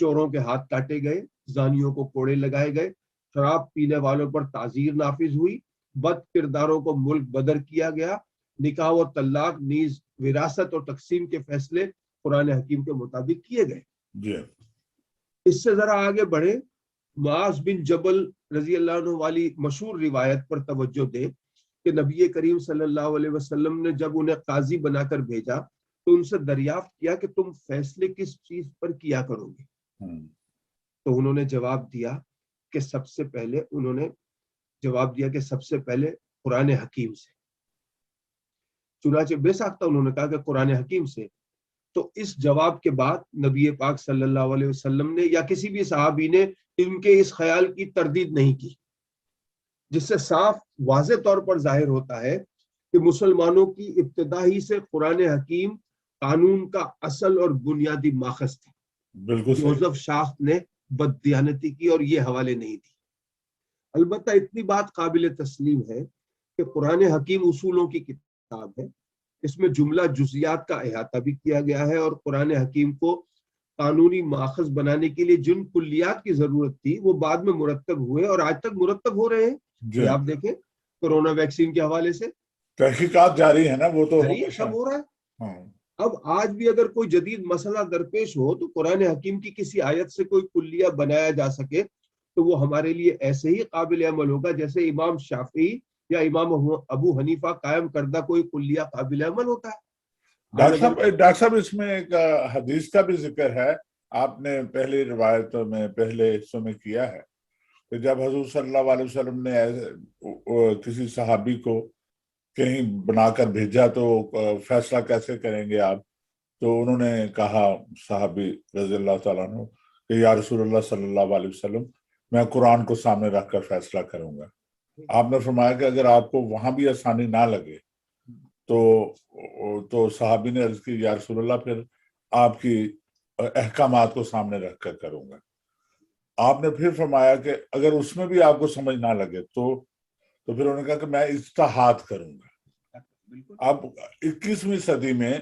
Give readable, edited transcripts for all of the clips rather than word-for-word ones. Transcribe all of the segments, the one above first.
چوروں کے ہاتھ کاٹے گئے، زانیوں کو کوڑے لگائے گئے، شراب پینے والوں پر تعزیر نافذ ہوئی، بد کرداروں کو ملک بدر کیا گیا، نکاح و طلاق نیز وراثت اور تقسیم کے فیصلے قرآن حکیم کے مطابق کیے گئے۔ جی اس سے ذرا آگے بڑھے، معاذ بن جبل رضی اللہ عنہ والی مشہور روایت پر توجہ دیں کہ نبی کریم صلی اللہ علیہ وسلم نے جب انہیں قاضی بنا کر بھیجا تو ان سے دریافت کیا کہ تم فیصلے کس چیز پر کیا کرو گے؟ تو انہوں نے جواب دیا کہ سب سے پہلے قرآن حکیم سے۔ چنانچہ بے ساختہ انہوں نے کہا کہ قرآن حکیم سے۔ تو اس جواب کے بعد نبی پاک صلی اللہ علیہ وسلم نے یا کسی بھی صحابی نے ان کے اس خیال کی تردید نہیں کی، جس سے صاف واضح طور پر ظاہر ہوتا ہے کہ مسلمانوں کی ابتدا ہی سے قرآن حکیم قانون کا اصل اور بنیادی ماخذ تھی۔ بالکل جوزف شاخت نے بددیانتی کی اور یہ حوالے نہیں دی۔ البتہ اتنی بات قابل تسلیم ہے کہ قرآن حکیم اصولوں کی کتاب ہے، اس میں جملہ جزیات کا احاطہ بھی کیا گیا ہے، اور قرآن حکیم کو قانونی ماخذ بنانے کے لیے جن کلیات کی ضرورت تھی وہ بعد میں مرتب ہوئے اور آج تک مرتب ہو رہے ہیں۔ جی آپ دیکھیں کورونا ویکسین کے حوالے سے تحقیقات جاری ہے نا، وہ تو سب ہو رہا ہے۔ اب آج بھی اگر کوئی جدید مسئلہ درپیش ہو تو قرآن حکیم کی کسی آیت سے کوئی کلیہ بنایا جا سکے تو وہ ہمارے لیے ایسے ہی قابل عمل ہوگا جیسے امام شافعی یا امام ابو حنیفہ قائم کردہ کوئی کلیہ قابل عمل ہوتا ہے۔ ڈاکٹر صاحب اس میں ایک حدیث کا بھی ذکر ہے، آپ نے پہلی روایتوں میں پہلے حصوں میں کیا ہے کہ جب حضور صلی اللہ علیہ وسلم نے کسی صحابی کو کہیں بنا کر بھیجا تو فیصلہ کیسے کریں گے آپ، تو انہوں نے کہا صحابی رضی اللہ تعالیٰ عنہ کہ یا رسول اللہ صلی اللہ علیہ وسلم میں قرآن کو سامنے رکھ کر فیصلہ کروں گا۔ آپ نے فرمایا کہ اگر آپ کو وہاں بھی آسانی نہ لگے تو صحابی نے عرض کی یا رسول اللہ پھر آپ کی احکامات کو سامنے رکھ کر کروں گا۔ آپ نے پھر فرمایا کہ اگر اس میں بھی آپ کو سمجھ نہ لگے تو پھر انہوں نے کہا کہ میں اجتہاد کروں گا۔ اب 21ویں صدی میں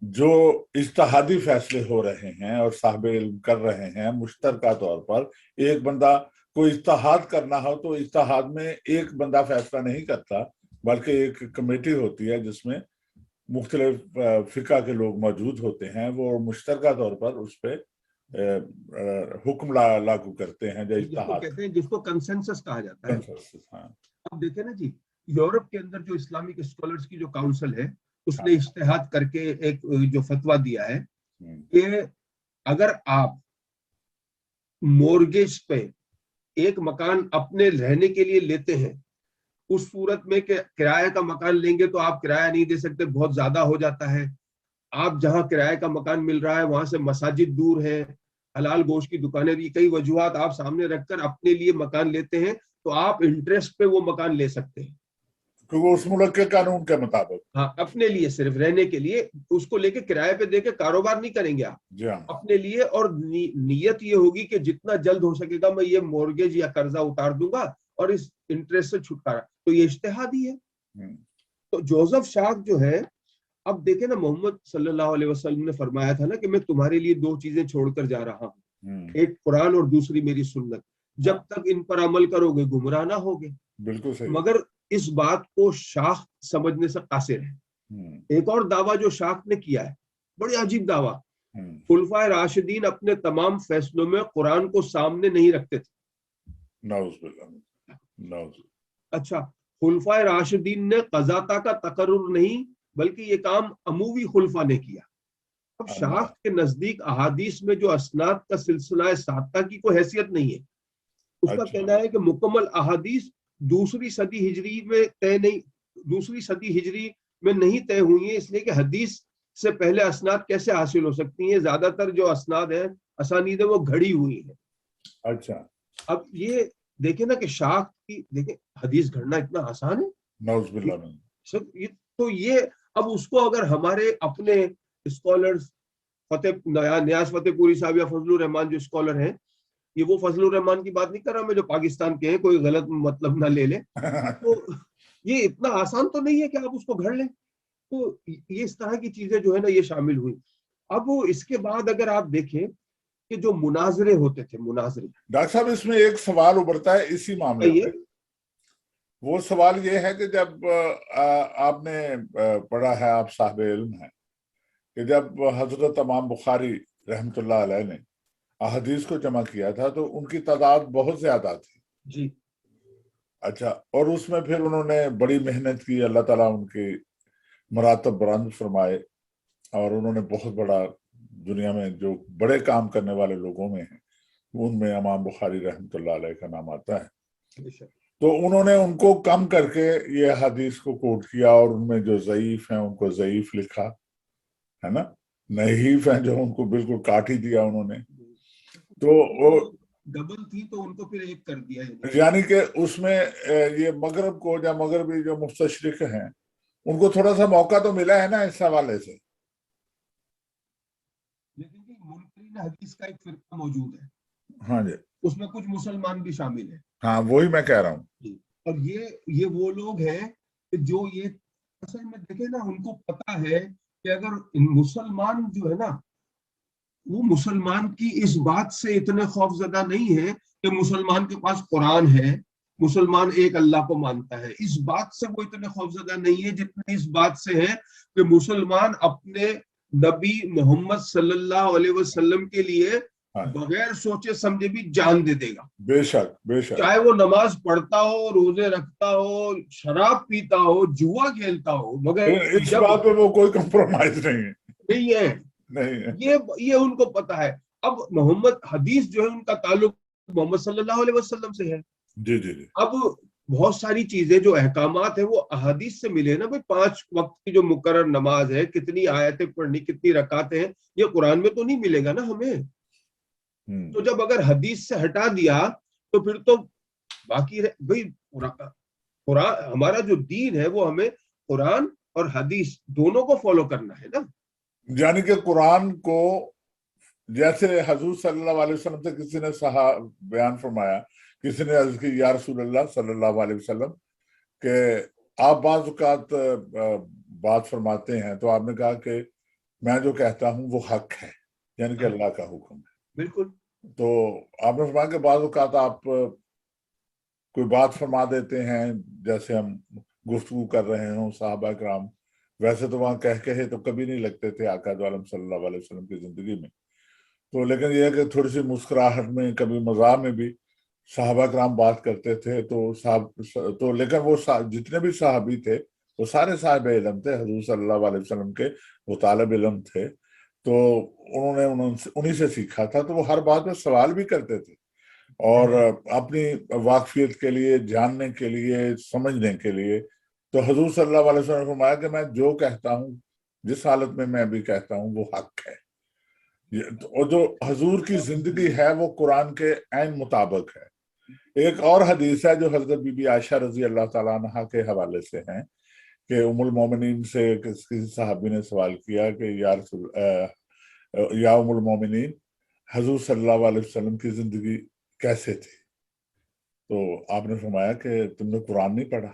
جو اجتہادی فیصلے ہو رہے ہیں اور صاحب علم کر رہے ہیں مشترکہ طور پر، ایک بندہ کوئی اجتہاد کرنا ہو تو اجتہاد میں ایک بندہ فیصلہ نہیں کرتا بلکہ ایک کمیٹی ہوتی ہے جس میں مختلف فقہ کے لوگ موجود ہوتے ہیں، وہ مشترکہ طور پر اس پہ حکم لاگو کرتے ہیں، جس کو کنسنسس کہا جاتا ہے۔ اب دیکھیں نا جی، یورپ کے اندر جو اسلامک اسکالرز کی جو کاؤنسل ہے اس نے اجتہاد کر کے ایک جو فتویٰ دیا ہے کہ اگر آپ مورگیج پہ ایک مکان اپنے رہنے کے لیے لیتے ہیں، اس صورت میں کہ کرایہ کا مکان لیں گے تو آپ کرایہ نہیں دے سکتے، بہت زیادہ ہو جاتا ہے۔ آپ جہاں کرایہ کا مکان مل رہا ہے وہاں سے مساجد دور ہے، حلال گوشت کی دکانیں، کئی وجوہات آپ سامنے رکھ کر اپنے لیے مکان لیتے ہیں تو آپ انٹرسٹ پہ وہ مکان لے سکتے ہیں کیونکہ اس ملک کے قانون کے مطابق۔ ہاں، اپنے لیے صرف رہنے کے لیے، اس کو لے کے کرایہ پہ دے کے کاروبار نہیں کریں گے آپ، اپنے لیے، اور نیت یہ ہوگی کہ جتنا جلد ہو سکے گا میں یہ مورگیج یا قرضہ اتار دوں گا اور اس انٹرسٹ سے چھٹکارا، تو یہ اجتہادی ہے۔ تو جوزف شاخ جو ہے، اب دیکھیں نا، محمد صلی اللہ علیہ وسلم نے فرمایا تھا نا کہ میں تمہارے لیے دو چیزیں چھوڑ کر جا رہا ہوں، ایک قرآن اور دوسری میری سنت، جب تک ان پر عمل کرو گے گمراہ نہ ہوگے۔ بالکل صحیح۔ مگر اس بات کو شاخ سمجھنے سے قاصر ہے۔ ایک اور دعویٰ جو شاخ نے کیا ہے، بڑی عجیب دعویٰ، خلفائے راشدین اپنے تمام فیصلوں میں قرآن کو سامنے نہیں رکھتے تھے۔ نعوذ باللہ۔ اچھا، خلفائے راشدین نے قضاتا کا تقرر نہیں بلکہ یہ کام اموی خلفاء نے کیا۔ اب شاخ کے نزدیک احادیث میں جو اسناد کا سلسلہ ثابتہ کی کوئی حیثیت نہیں ہے۔ اس کا کہنا ہے کہ مکمل احادیث دوسری صدی ہجری میں نہیں طے ہوئی ہیں، اس لیے کہ حدیث سے پہلے اسناد کیسے حاصل ہو سکتی ہیں، زیادہ تر جو اسناد ہیں اسانید وہ گھڑی ہوئی ہیں۔ اچھا، اب یہ دیکھیں نا کہ شاخ کی، دیکھیں حدیث گھڑنا اتنا آسان ہے؟ نعوذ باللہ۔ تو یہ اب اس کو اگر ہمارے اپنے اسکالرز نیاز فتح پوری صاحب یا فضل الرحمان جو اسکالر ہیں، یہ وہ فضل الرحمان کی بات نہیں کر رہا میں جو پاکستان کے ہیں، کوئی غلط مطلب نہ لے لیں، تو یہ اتنا آسان تو نہیں ہے کہ آپ اس کو گھڑ لیں۔ تو یہ اس طرح کی چیزیں جو ہے نا یہ شامل ہوئی۔ اب اس کے بعد اگر آپ دیکھیں کہ جو مناظرے ہوتے تھے, مناظرے. ڈاکٹر صاحب اس میں ایک سوال ابھرتا ہے اسی معاملے میں. وہ سوال یہ ہے کہ جب آپ نے پڑھا ہے, آپ صاحب علم ہیں, کہ جب حضرت امام بخاری رحمۃ اللہ علیہ نے احادیث کو جمع کیا تھا تو ان کی تعداد بہت زیادہ تھی. جی. اچھا, اور اس میں پھر انہوں نے بڑی محنت کی, اللہ تعالیٰ ان کی مراتب بلند فرمائے, اور انہوں نے بہت بڑا, دنیا میں جو بڑے کام کرنے والے لوگوں میں ہیں ان میں امام بخاری رحمۃ اللہ علیہ کا نام آتا ہے. تو انہوں نے ان کو کم کر کے یہ حدیث کو کوٹ کیا, اور ان میں جو ضعیف ہیں ان کو ضعیف لکھا ہے نا, نحیف ہیں جو ان کو بالکل کاٹ ہی دیا انہوں نے. تو وہ ڈبل تھی تو ان کو پھر ایک کر دیا. یعنی کہ اس میں یہ مغرب کو, یا مغربی جو مستشرق ہیں ان کو تھوڑا سا موقع تو ملا ہے نا اس حوالے سے. لیکن منکرین حدیث کا ایک فرقہ موجود ہے. ہاں جی, اس میں کچھ مسلمان بھی شامل ہیں. ہاں وہی میں کہہ رہا ہوں. اور یہ وہ لوگ ہیں کہ جو یہ اصل میں دیکھیں نا, ان کو پتا ہے کہ اگر مسلمان جو ہے نا, وہ مسلمان کی اس بات سے اتنے خوف زدہ نہیں ہے کہ مسلمان کے پاس قرآن ہے, مسلمان ایک اللہ کو مانتا ہے, اس بات سے وہ اتنے خوف زدہ نہیں ہے جتنے اس بات سے ہے کہ مسلمان اپنے نبی محمد صلی اللہ علیہ وسلم کے لیے بغیر سوچے سمجھے بھی جان دے دے گا. بے شک, بے شک. چاہے وہ نماز پڑھتا ہو, روزے رکھتا ہو, شراب پیتا ہو, جوا کھیلتا ہو, مگر اس بات پہ وہ کوئی کمپرومائز نہیں ہے. یہ ان کو پتا ہے. اب محمد حدیث جو ہے ان کا تعلق محمد صلی اللہ علیہ وسلم سے ہے. جی جی جی. اب بہت ساری چیزیں جو احکامات ہیں وہ احادیث سے ملے نا بھائی. 5 وقت کی جو مقرر نماز ہے, کتنی آیتیں پڑھنی, کتنی رکعتیں ہیں, یہ قرآن میں تو نہیں ملے گا نا ہمیں. تو جب اگر حدیث سے ہٹا دیا تو پھر تو باقی بھائی قرآن, ہمارا جو دین ہے وہ ہمیں قرآن اور حدیث دونوں کو فالو کرنا ہے نا. یعنی کہ قرآن کو جیسے حضور صلی اللہ علیہ وسلم سے کسی نے بیان فرمایا, کسی نے عرض کی یا رسول اللہ صلی اللہ علیہ وسلم کہ آپ بعض اوقات بات فرماتے ہیں, تو آپ نے کہا کہ میں جو کہتا ہوں وہ حق ہے, یعنی کہ اللہ کا حکم ہے. بالکل. تو آپ نے فرمایا کہ بعض اوقات آپ کوئی بات فرما دیتے ہیں, جیسے ہم گفتگو کر رہے ہوں صحابہ کرام, ویسے تو وہاں کہے تو کبھی نہیں لگتے تھے آقا دو عالم صلی اللہ علیہ وسلم کی زندگی میں. تو لیکن یہ ہے کہ تھوڑی سی مسکراہٹ میں, کبھی مزاح میں بھی صحابہ کرام بات کرتے تھے. تو لیکن وہ جتنے بھی صحابی تھے وہ سارے صاحب علم تھے, حضور صلی اللہ علیہ وسلم کے وہ طالب علم تھے. تو انہوں نے انہی سے سیکھا تھا. تو وہ ہر بات میں سوال بھی کرتے تھے, اور اپنی واقفیت کے لیے, جاننے کے لیے, سمجھنے کے لیے. تو حضور صلی اللہ علیہ وسلم نے فرمایا کہ میں جو کہتا ہوں, جس حالت میں میں بھی کہتا ہوں, وہ حق ہے. اور جو حضور کی زندگی ہے وہ قرآن کے عین مطابق ہے. ایک اور حدیث ہے جو حضرت بی بی عائشہ رضی اللہ تعالیٰ عنہا کے حوالے سے ہیں, کہ ام المومنین سے کسی صحابی نے سوال کیا کہ یا ام المومنین, حضور صلی اللہ علیہ وسلم کی زندگی کیسے تھی؟ تو آپ نے فرمایا کہ تم نے قرآن نہیں پڑھا.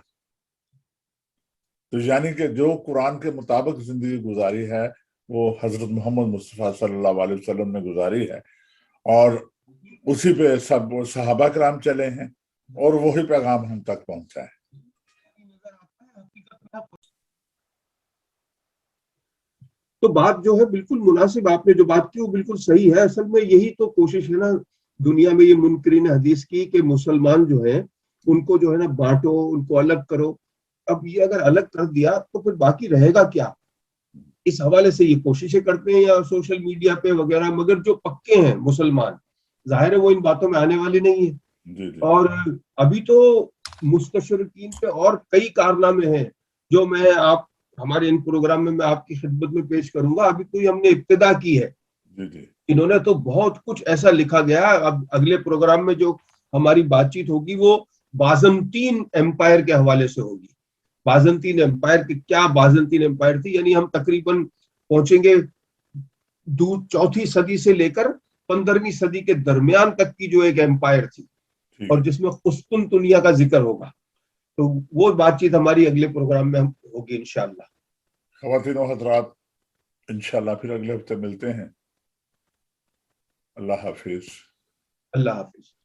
تو یعنی کہ جو قرآن کے مطابق زندگی گزاری ہے وہ حضرت محمد مصطفیٰ صلی اللہ علیہ وسلم نے گزاری ہے, اور اسی پہ سب صحابہ کرام چلے ہیں, اور وہی پیغام ہم تک پہنچا ہے. تو بات جو ہے بالکل مناسب, آپ نے جو بات کی وہ بالکل صحیح ہے. اصل میں یہی تو کوشش ہے نا دنیا میں یہ منکرین حدیث کی, کہ مسلمان جو ہیں ان کو جو ہے نا بانٹو, ان کو الگ کرو. اب یہ اگر الگ کر دیا تو پھر باقی رہے گا کیا؟ اس حوالے سے یہ کوششیں کرتے ہیں یا سوشل میڈیا پہ وغیرہ, مگر جو پکے ہیں مسلمان ظاہر ہے وہ ان باتوں میں آنے والے نہیں ہیں. اور ابھی تو مستشرقین پہ اور کئی کارنامے ہیں جو میں ہمارے ان پروگرام میں آپ کی خدمت میں پیش کروں گا. ابھی تو ہم نے ابتدا کی ہے. انہوں نے تو بہت کچھ ایسا لکھا گیا. اب اگلے پروگرام میں جو ہماری بات چیت ہوگی وہ بازنطین امپائر کے حوالے سے ہوگی. بازنطین امپائر کی کیا بازنطین امپائر تھی, یعنی ہم تقریباً پہنچیں گے 4تھی صدی سے لے کر 15ویں صدی کے درمیان تک کی جو ایک امپائر تھی, اور جس میں قسطنطنیہ کا ذکر ہوگا. تو وہ بات چیت ہماری اگلے پروگرام میں ہوگی انشاءاللہ. خواتین و حضرات, انشاءاللہ پھر اگلے ہفتے ملتے ہیں. اللہ حافظ. اللہ حافظ.